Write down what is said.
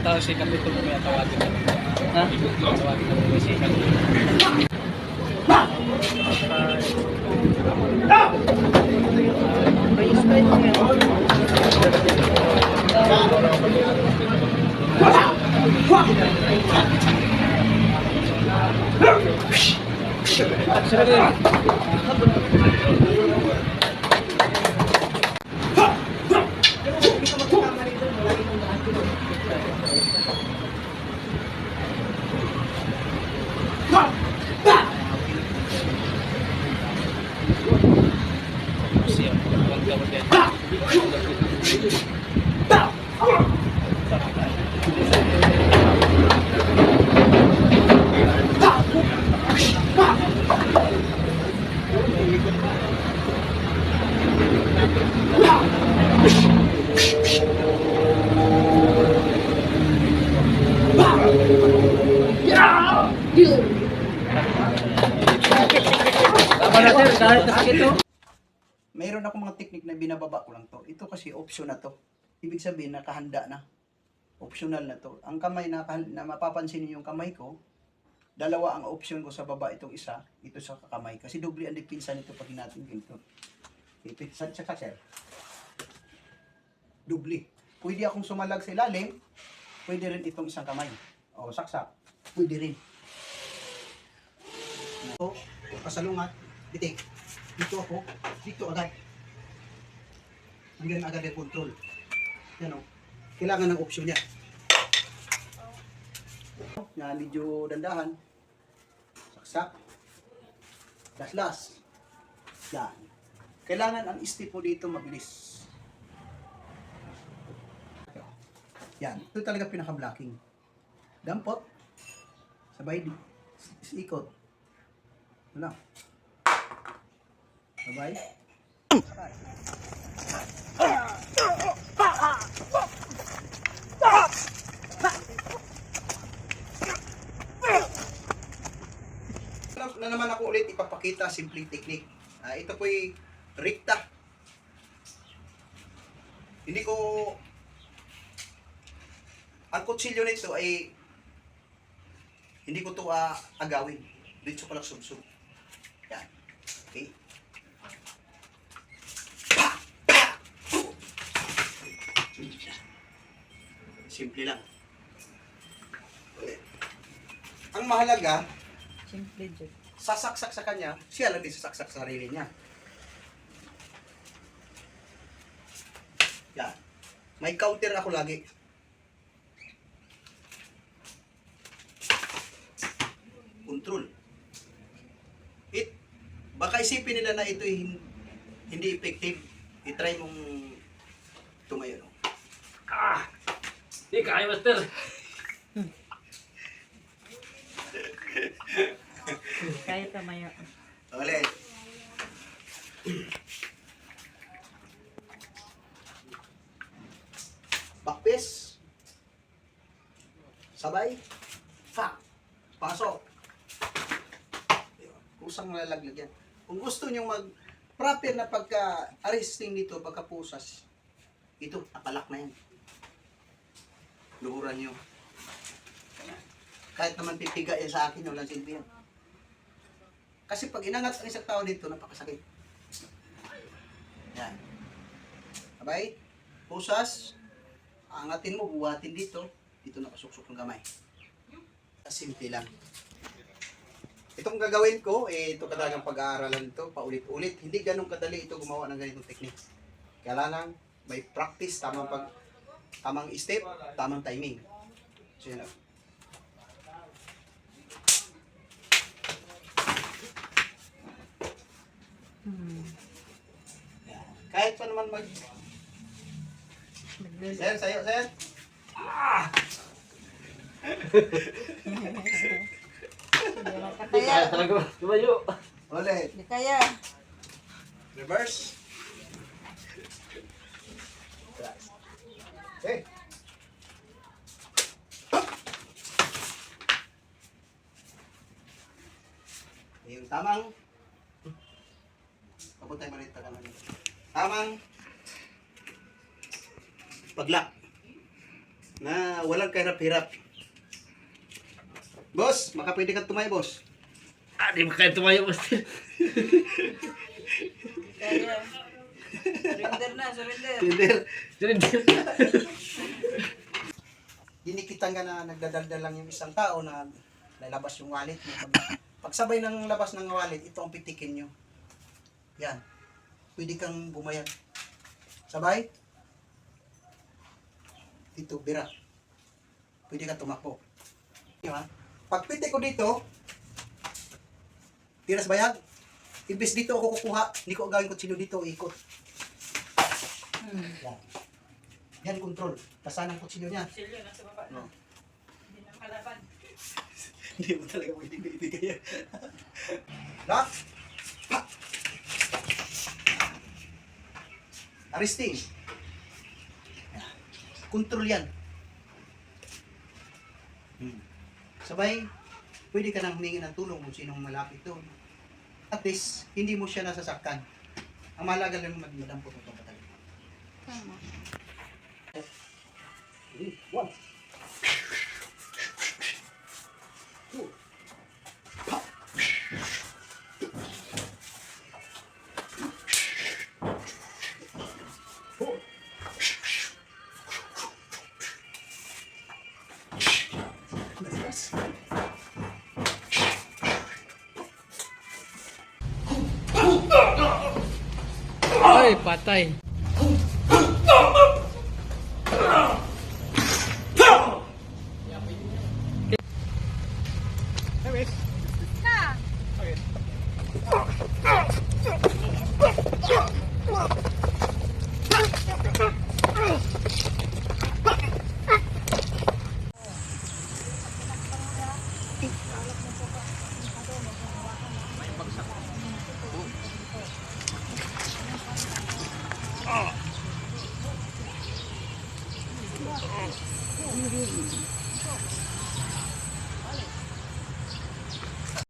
Tawa si Kapitol may tawagin kami. Ha? Tawagin kami si Kapitol. Mayroon ako mga technique na binababa ko lang to. Ito kasi option na to. Ibig sabihin nakahanda na. Optional na to. Ang kamay na mapapansin niyo yung kamay ko, dalawa ang option ko sa baba, itong isa, ito sa kamay. Kasi doble ang depensa nito pag natin ganito. Sa sir. Doble. Pwede akong sumalag sa ilalim, pwede rin itong isang kamay. O saksak, pwede rin. Ito, kasalungat, bitik. Dito ako, dito agad. Hanggang agad yung control. Yan o. Kailangan ng option niya. Na medyo dandahan. Saksak. Las-las. Yan. Kailangan ang step mo dito mabilis. Yan. Ito talaga pinaka-blocking. Dampot. Sabay ikot. Wala. Sabay. Na naman ako ulit ipapakita simple technique. Ito po'y rekta. Hindi ko ang kutsilyo nito ay hindi ko to agawin. Dito ko lang subsub. Yan. Okay. Simple lang. Ang mahalaga, Simple dyan. sasaksak sa kanya, siya lang din sasaksak sa sarili niya. Yan. May counter ako lagi. Control. Baka isipin nila na ito hindi effective. I-try mong tumayo. Di kaya, master. Kaya tamayo. Ulit. Backpiece. Sabay. Pasok. Pusang malalaglag yan. Kung gusto nyo proper na pagka-arresting dito, pagka-pusas, ito, napalak na yan. Luhuran nyo. Kahit naman pipiga yan sa akin, walang silbi yan. Kasi pag inangat ang isang tao dito, napakasakit. Yan. Abay, pusas, angatin mo, buhatin dito, dito nakasuksok ng kamay. Simple lang. Itong gagawin ko, ito talagang pag-aaralan ito, paulit-ulit. Hindi ganun kadali ito gumawa ng ganitong technique. Kailangan may practice, tamang step, tamang timing. So yun lang. Kahit pa naman Sir, sayo, sir. Hindi na kaya. talaga. Tumayo. Ulit. Hindi kaya. Reverse. Okay. Yung tamang papuntay malita ka naman. Tamang paglak na walang kahirap-hirap. Boss, makapwede ka tumayo, boss. Ah, di ba kayo tumayo, Master? Kaya. Surrender na, surrender. Tinder. Dinikitan ka na nagdadaldal lang yung isang tao na lalabas yung wallet mo. Pagsabay ng labas ng wallet, ito ang pitikin nyo. Yan. Pwede kang bumayag. Sabay. Dito, bira. Pwede ka tumakbo. Yan. Pag pitik ko dito, tiras bayag. Imbes dito ako kukuha, hindi ko gawin kutsilyo dito, ikot. Yan. Yan, control. Tasan ang kutsilyo niya. Silyo, nasa baba na. No. Hindi na makalaban. Hindi mo talaga pwede ibigay yan. Lock. Pa. Arresting. Control yan. Sabay, pwede ka nang humingi ng tulong kung sinong malapit doon. At least, hindi mo siya nasasaktan. Ang mahalaga lang magmadampot mo itong katawan. Tama. One. Two. Pa. Four. Ay, patay.